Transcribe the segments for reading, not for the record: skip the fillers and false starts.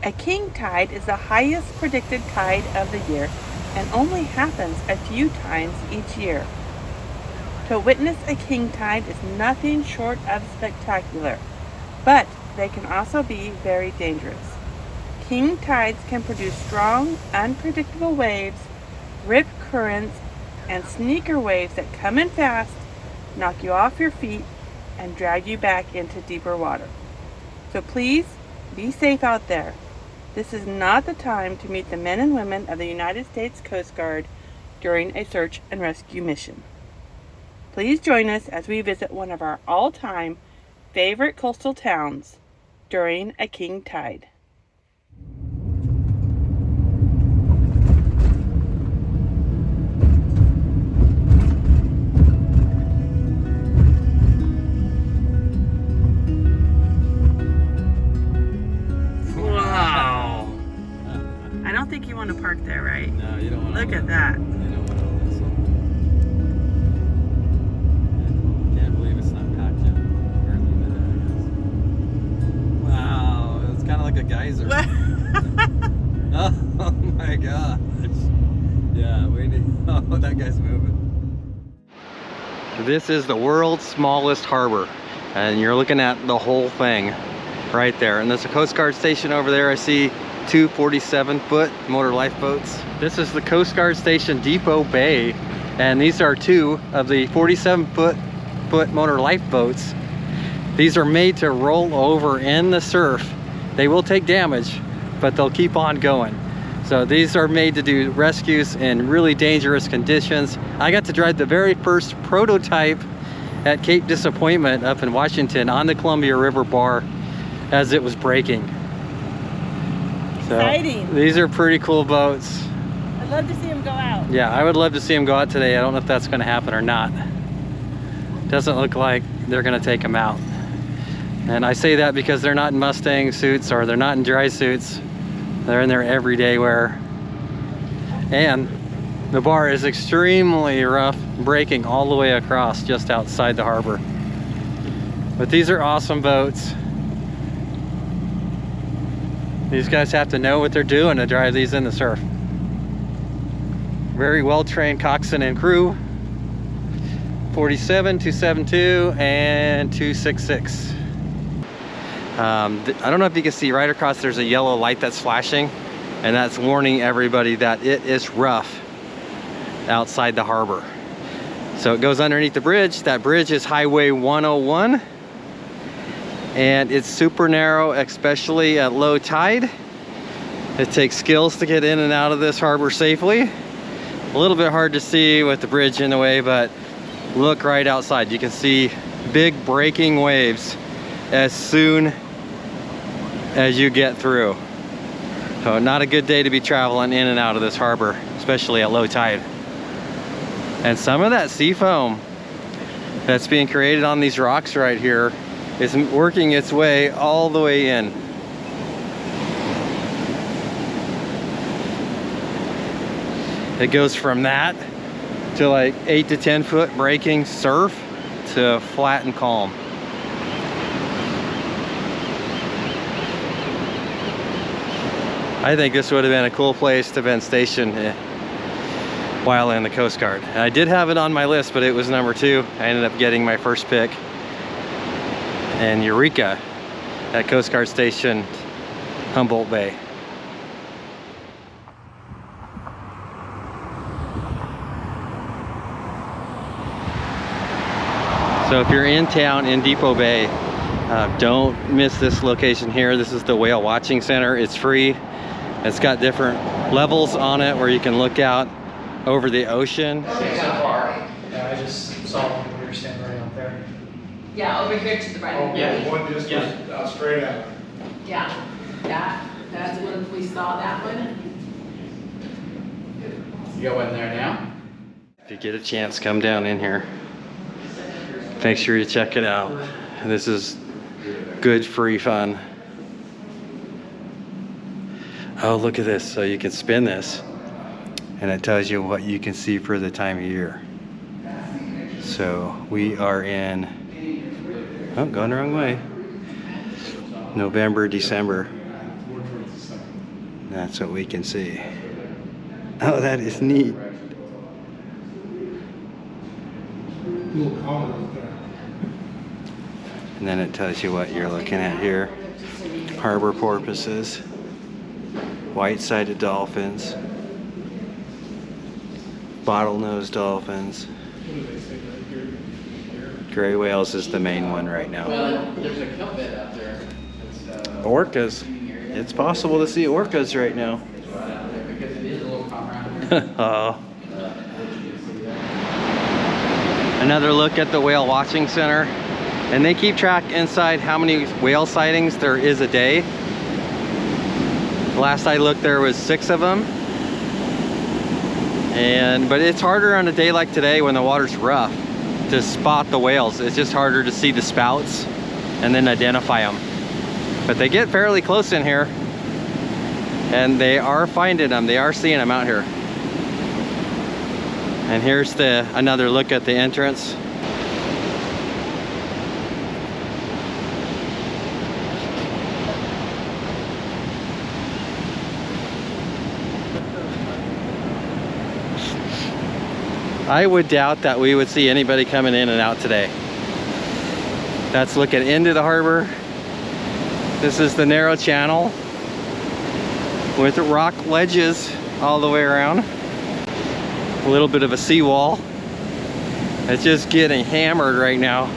A king tide is the highest predicted tide of the year and only happens a few times each year. To witness a king tide is nothing short of spectacular, but they can also be very dangerous. King tides can produce strong, unpredictable waves, rip currents, and sneaker waves that come in fast, knock you off your feet, and drag you back into deeper water. So please, be safe out there. This is not the time to meet the men and women of the United States Coast Guard during a search and rescue mission. Please join us as we visit one of our all-time favorite coastal towns during a king tide. Wow! I don't think you want to park there, right? No, you don't want to. Look at that. You don't want to whistle. Can't believe it's not packed yet. Early midday, I guess. Wow, it's kind of like a geyser. Oh my gosh. Yeah, we need. Oh, that guy's moving. This is the world's smallest harbor, and you're looking at the whole thing right there. And there's a Coast Guard station over there. I see two 47-foot motor lifeboats. This is the Coast Guard station, Depoe Bay, and these are two of the 47-foot motor lifeboats. These are made to roll over in the surf. They will take damage, but they'll keep on going. So these are made to do rescues in really dangerous conditions. I got to drive the very first prototype at Cape Disappointment up in Washington on the Columbia River Bar as it was breaking. So Exciting. These are pretty cool boats. I'd love to see them go out. Yeah, I would love to see them go out today. I don't know if that's going to happen or not. Doesn't look like they're going to take them out. And I say that because they're not in Mustang suits or they're not in dry suits. They're in their everyday wear. And the bar is extremely rough, breaking all the way across just outside the harbor. But these are awesome boats. These guys have to know what they're doing to drive these in the surf. Very well-trained coxswain and crew. 47, 272, and 266. I don't know if you can see right across, there's a yellow light that's flashing, and that's warning everybody that it is rough outside the harbor. So it goes underneath the bridge. That bridge is Highway 101. And it's super narrow, especially at low tide. It takes skills to get in and out of this harbor safely. A little bit hard to see with the bridge in the way, but look right outside. You can see big breaking waves as soon as you get through. So not a good day to be traveling in and out of this harbor, especially at low tide. And some of that sea foam that's being created on these rocks right here is working its way all the way in. It goes from that to like 8 to 10 foot breaking surf to flat and calm. I think this would have been a cool place to have been stationed while in the Coast Guard. And I did have it on my list, but it was number 2. I ended up getting my first pick in Eureka at Coast Guard Station, Humboldt Bay. So if you're in town in Depoe Bay, don't miss this location here. This is the Whale Watching Center. It's free. It's got different levels on it where you can look out over the ocean. Yeah, I just saw one when we were standing right out there. Yeah, over here to the right. Oh, yeah, one just was straight out. Yeah, that's when we saw that one. You got one there now? If you get a chance, come down in here. Make sure you check it out. This is good free fun. Oh, look at this. So you can spin this and it tells you what you can see for the time of year. So we are in, oh, going the wrong way. November, December. That's what we can see. Oh, that is neat. And then it tells you what you're looking at here. Harbor porpoises, white-sided dolphins, bottlenose dolphins. Gray whales is the main one right now. Well, there's a cuppet out there. Orcas. It's possible to see orcas right now. Because it is a little compound. Oh. Another look at the whale watching center. And they keep track inside how many whale sightings there is a day. Last I looked, there was 6 of them. But it's harder on a day like today when the water's rough to spot the whales. It's just harder to see the spouts and then identify them. But they get fairly close in here, and they are finding them. They are seeing them out here. And here's another look at the entrance. I would doubt that we would see anybody coming in and out today. That's looking into the harbor. This is the narrow channel with rock ledges all the way around. A little bit of a seawall. It's just getting hammered right now.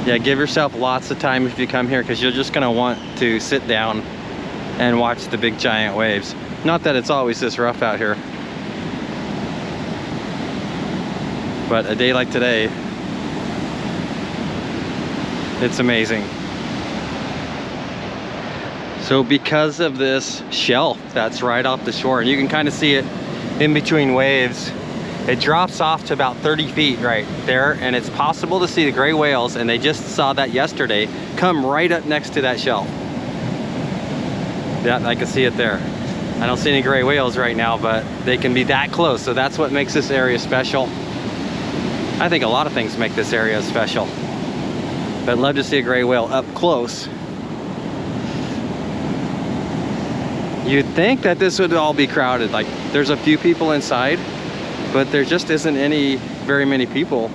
Yeah, give yourself lots of time if you come here, because you're just gonna want to sit down and watch the big giant waves. Not that it's always this rough out here, but a day like today, it's amazing. So because of this shelf that's right off the shore, and you can kind of see it in between waves, it drops off to about 30 feet right there, and it's possible to see the gray whales, and they just saw that yesterday, come right up next to that shelf. Yeah, I can see it there. I don't see any gray whales right now, but they can be that close, so that's what makes this area special. I think a lot of things make this area special, but I'd love to see a gray whale up close. You'd think that this would all be crowded, like there's a few people inside, but there just isn't very many people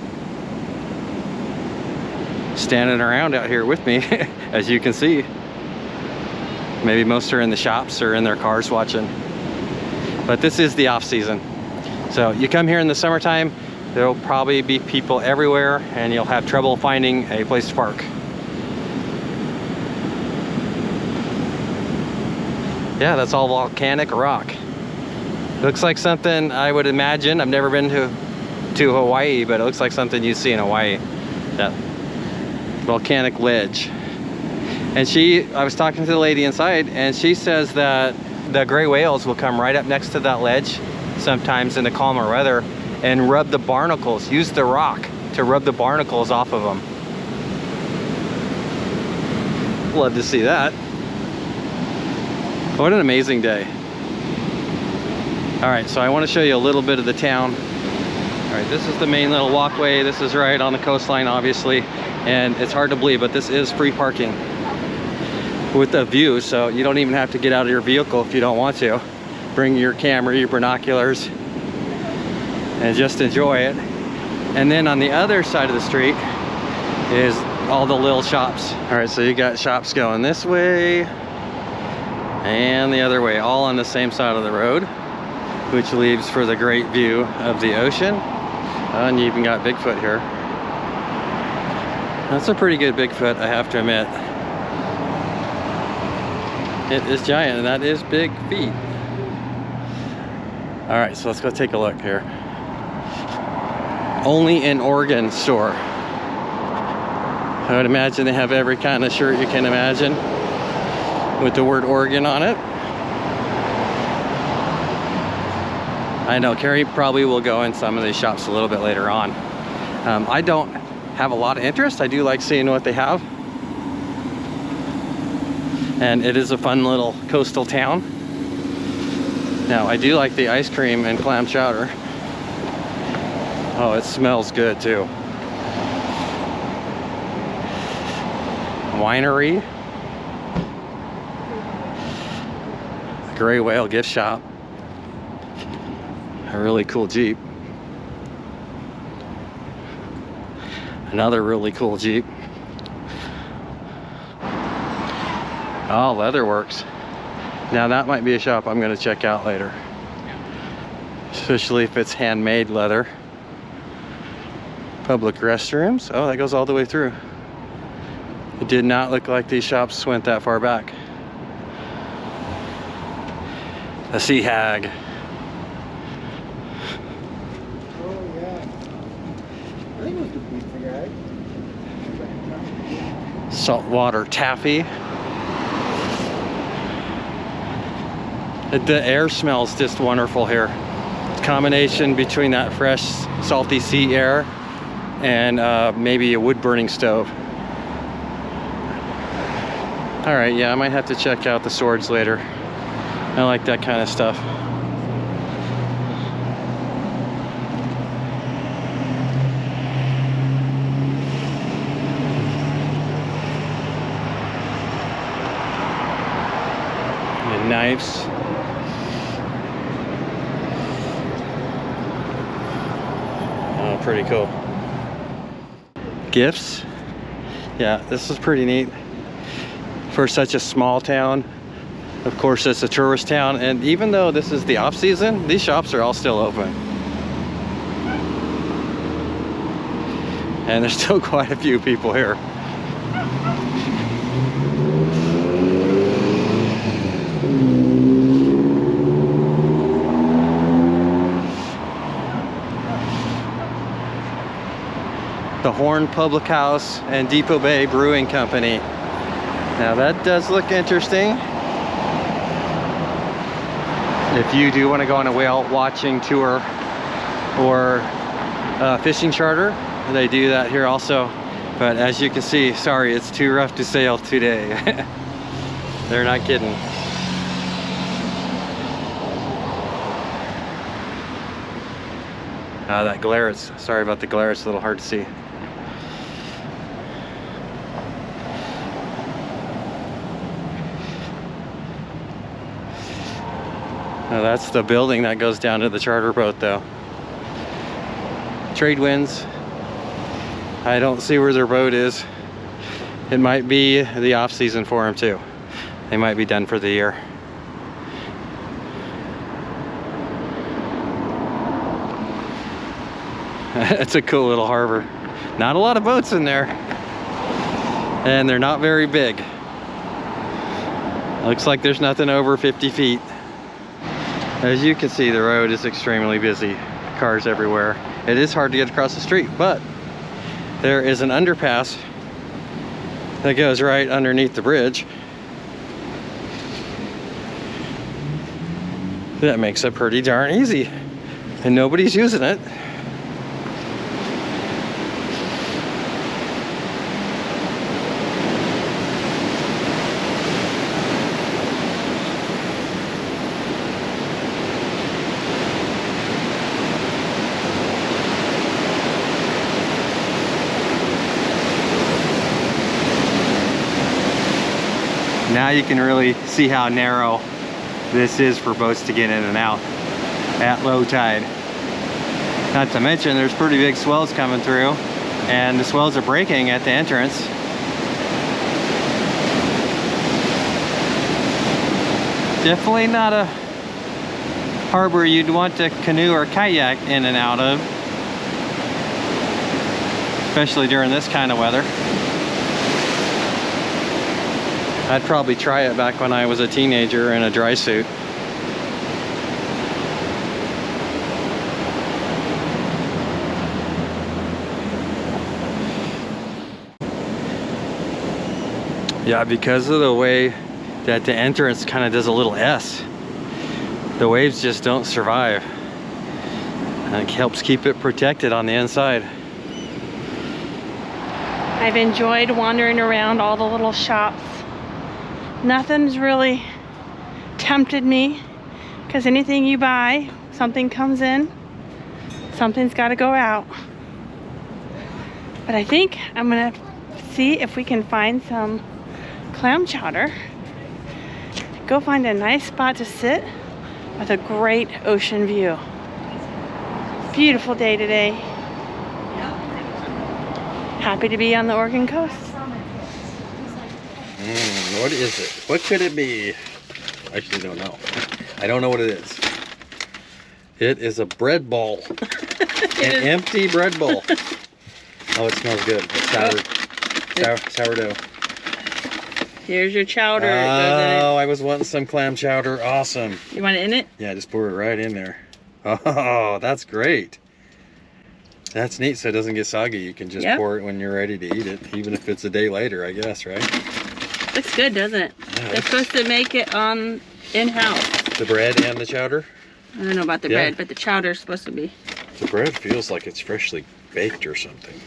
standing around out here with me, as you can see. Maybe most are in the shops or in their cars watching. But this is the off season. So you come here in the summertime, there'll probably be people everywhere, and you'll have trouble finding a place to park. Yeah, that's all volcanic rock. Looks like something I would imagine. I've never been to Hawaii, but it looks like something you see in Hawaii. That volcanic ledge. And I was talking to the lady inside, and she says that the gray whales will come right up next to that ledge sometimes in the calmer weather and rub the barnacles, use the rock to rub the barnacles off of them. Love to see that. What an amazing day. All right, so I want to show you a little bit of the town. All right, this is the main little walkway. This is right on the coastline, obviously, and it's hard to believe, but this is free parking with a view, so you don't even have to get out of your vehicle if you don't want to. Bring your camera, your binoculars, and just enjoy it. And then on the other side of the street is all the little shops. All right, so you got shops going this way and the other way, all on the same side of the road, which leaves for the great view of the ocean. And you even got Bigfoot here. That's a pretty good Bigfoot, I have to admit. It is giant, and that is big feet. All right, so let's go take a look here. Only in Oregon store. I would imagine they have every kind of shirt you can imagine with the word Oregon on it. I know Carrie probably will go in some of these shops a little bit later on. I don't have a lot of interest. I do like seeing what they have. And it is a fun little coastal town. Now, I do like the ice cream and clam chowder. Oh, it smells good too. winery, gray whale gift shop, a really cool Jeep, another really cool Jeep. Oh, Leatherworks. Now that might be a shop I'm going to check out later, especially if it's handmade leather. Public restrooms. Oh, that goes all the way through. It did not look like these shops went that far back. A sea hag. Oh yeah. I think it was the pizza guy. Saltwater taffy. The air smells just wonderful here. It's a combination between that fresh, salty sea air and maybe a wood burning stove. All right, yeah, I might have to check out the swords later. I like that kind of stuff. And knives. Oh, pretty cool. Gifts. Yeah, this is pretty neat. For such a small town. Of course, it's a tourist town, and even though this is the off season, these shops are all still open. And there's still quite a few people here. The Horn Public House and Depoe Bay Brewing Company. Now that does look interesting. If you do want to go on a whale watching tour or fishing charter, they do that here also. But as you can see, sorry, it's too rough to sail today. They're not kidding. That glare, sorry about the glare, it's a little hard to see. Now that's the building that goes down to the charter boat though. Trade winds. I don't see where their boat is. It might be the off season for them too. They might be done for the year. It's a cool little harbor. Not a lot of boats in there. And they're not very big. Looks like there's nothing over 50 feet. As you can see, the road is extremely busy. Cars everywhere. It is hard to get across the street, but there is an underpass that goes right underneath the bridge. That makes it pretty darn easy. And nobody's using it. Now you can really see how narrow this is for boats to get in and out at low tide. Not to mention there's pretty big swells coming through, and the swells are breaking at the entrance. Definitely not a harbor you'd want to canoe or kayak in and out of, especially during this kind of weather. I'd probably try it back when I was a teenager in a dry suit. Yeah, because of the way that the entrance kind of does a little S, the waves just don't survive. And it helps keep it protected on the inside. I've enjoyed wandering around all the little shops. Nothing's really tempted me, because anything you buy, something comes in, something's got to go out. But I think I'm gonna see if we can find some clam chowder. Go find a nice spot to sit with a great ocean view. Beautiful day today. Happy to be on the Oregon coast. What is it? What could it be? I actually don't know. I don't know what it is. It is a bread ball. An empty bread ball. Oh, it smells good. It's sourdough. Here's your chowder. Oh, I was wanting some clam chowder. Awesome. You want it in it? Yeah, just pour it right in there. Oh, that's great. That's neat, so it doesn't get soggy. You can just pour it when you're ready to eat it, even if it's a day later, I guess, right? Looks good, doesn't it? Yeah, They're supposed to make it in-house. The bread and the chowder? I don't know about the bread, but the chowder is supposed to be. The bread feels like it's freshly baked or something.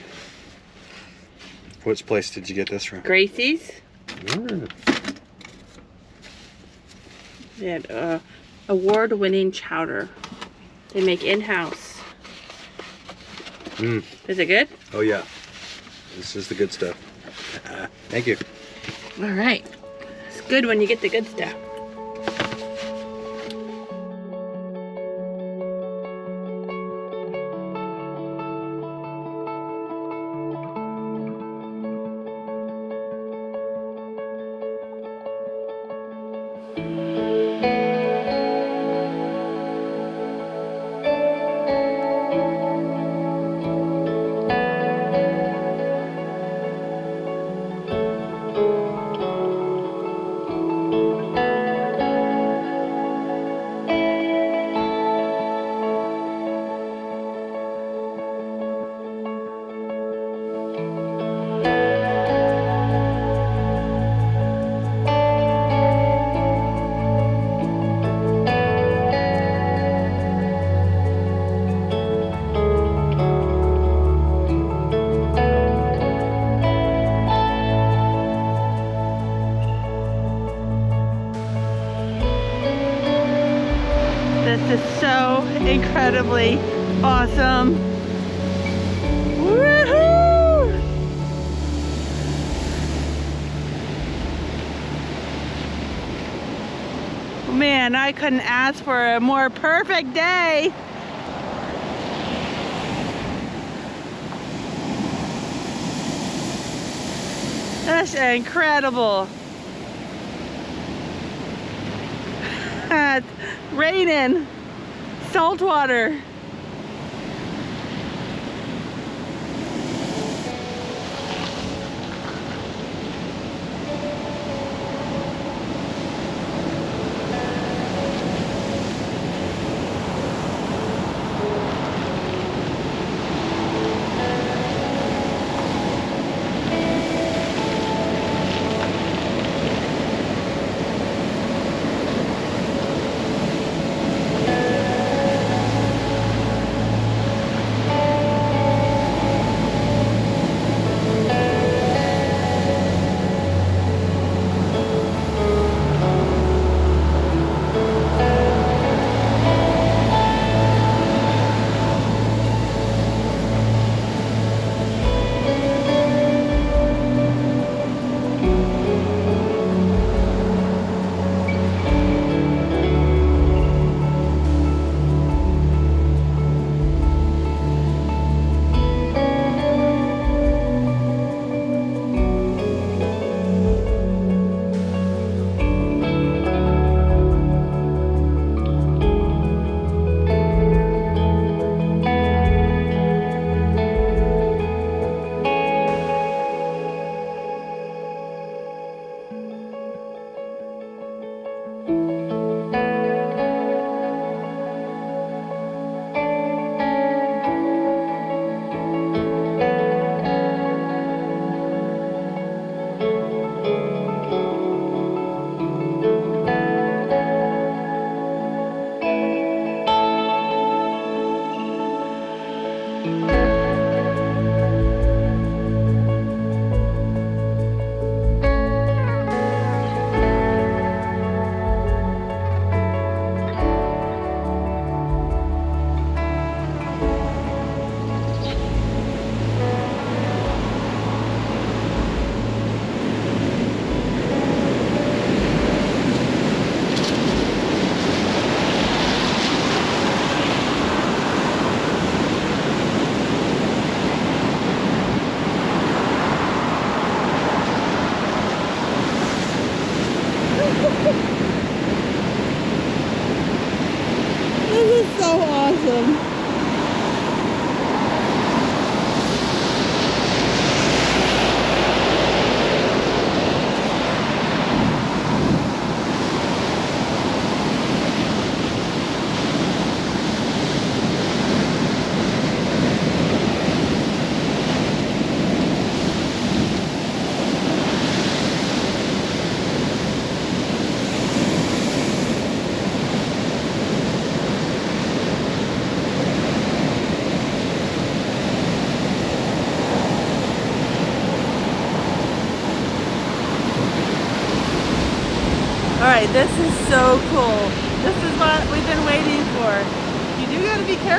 Which place did you get this from? Gracie's. Mm. They had award-winning chowder. They make in-house. Mm. Is it good? Oh yeah, this is the good stuff. Thank you. All right. It's good when you get the good stuff. This is so incredibly awesome. Woohoo! Man, I couldn't ask for a more perfect day. That's incredible. It's raining, salt water.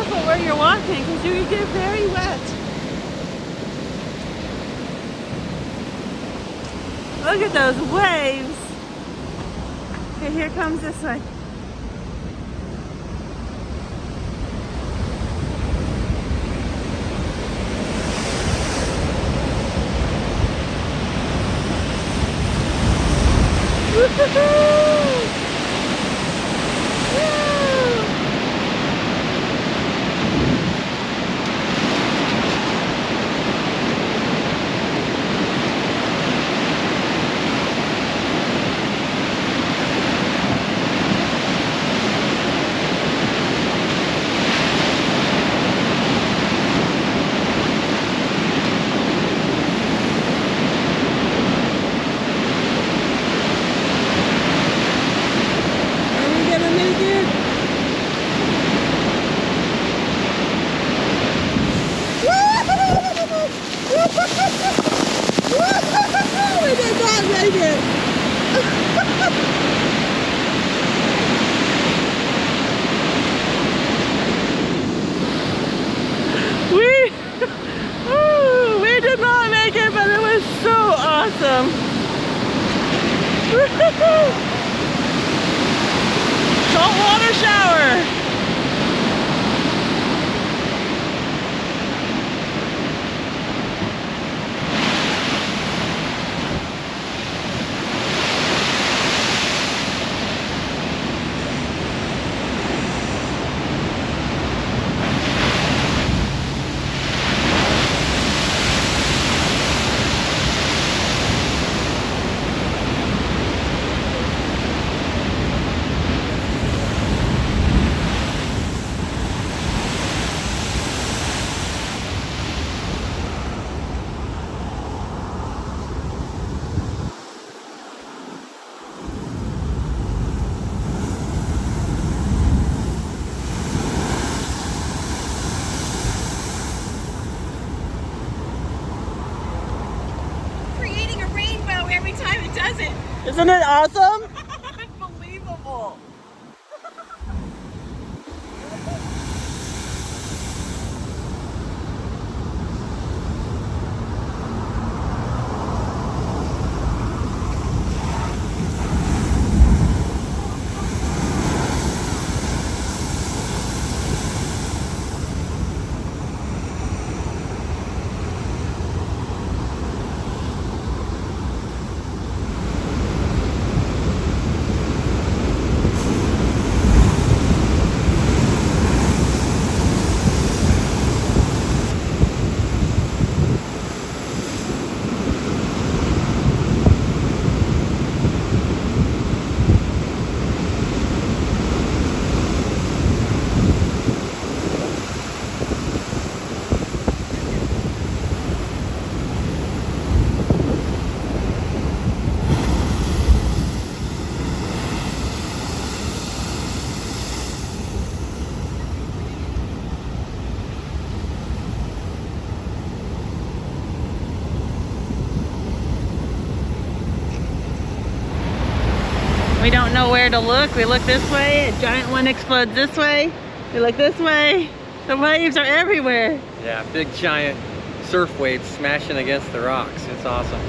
careful where you're walking because you can get very wet. Look at those waves. Okay, here comes this way. Woo-hoo-hoo! We did not make it, but it was so awesome. Saltwater shower. Isn't it awesome? Unbelievable. We don't know where to look. We look this way, a giant one explodes this way. We look this way. The waves are everywhere. Yeah, big giant surf waves smashing against the rocks. It's awesome.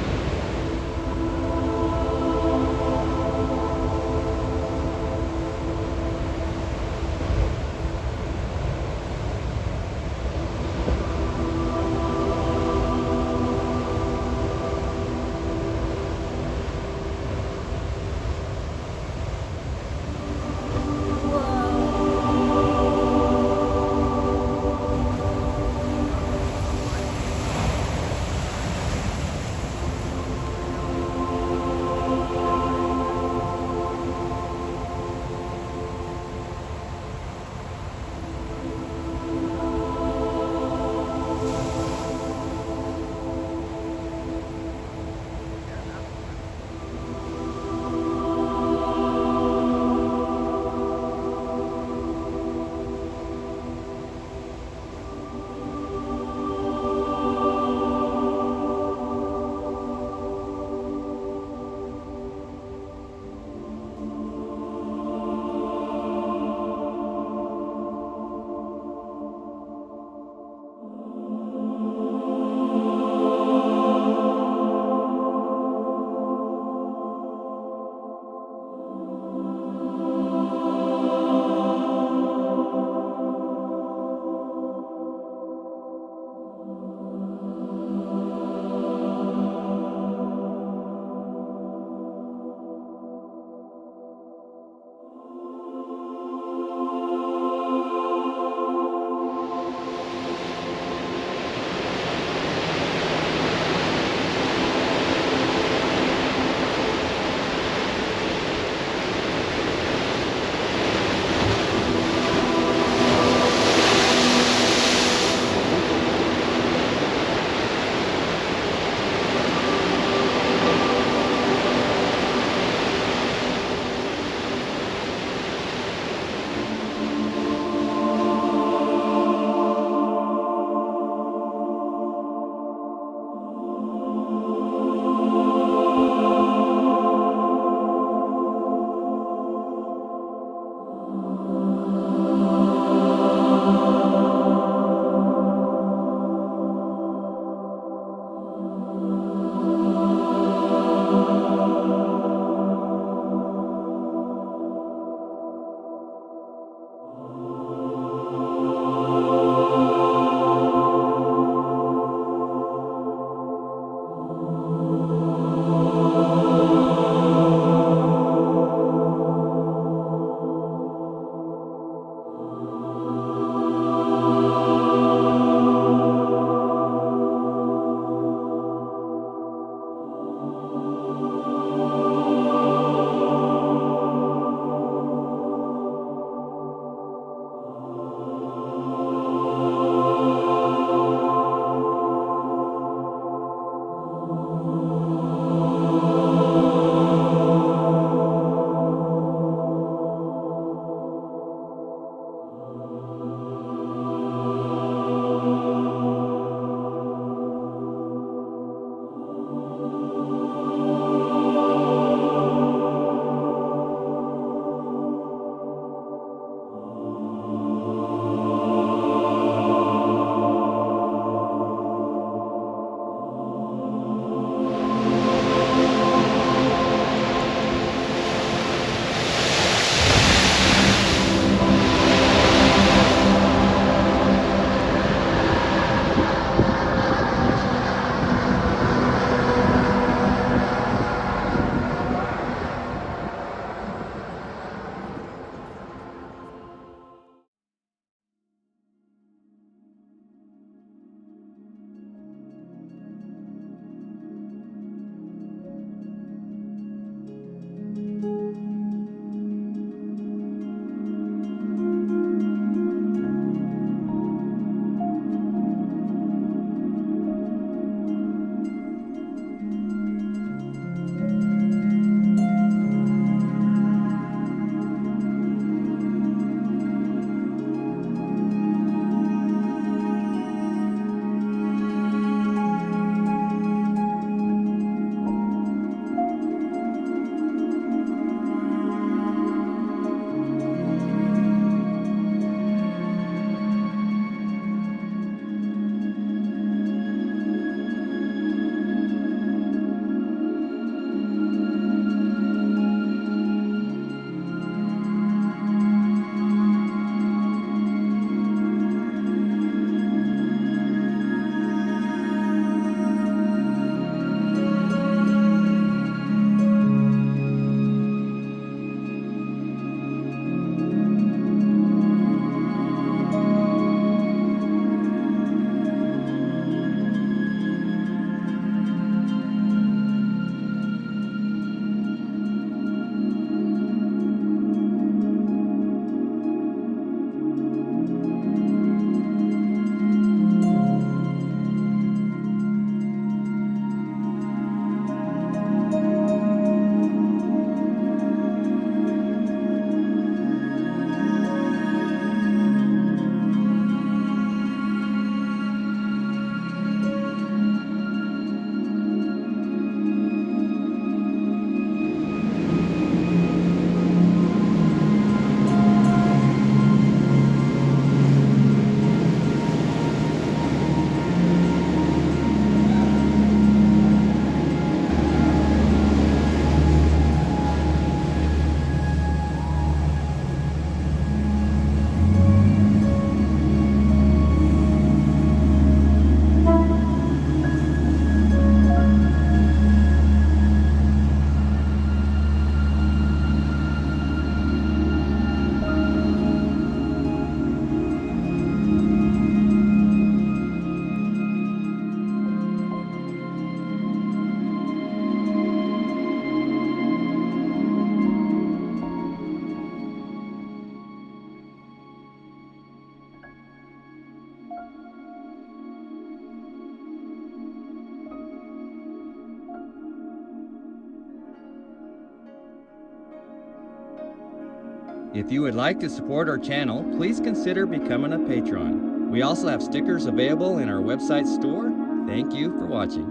If you would like to support our channel, please consider becoming a patron. We also have stickers available in our website store. Thank you for watching.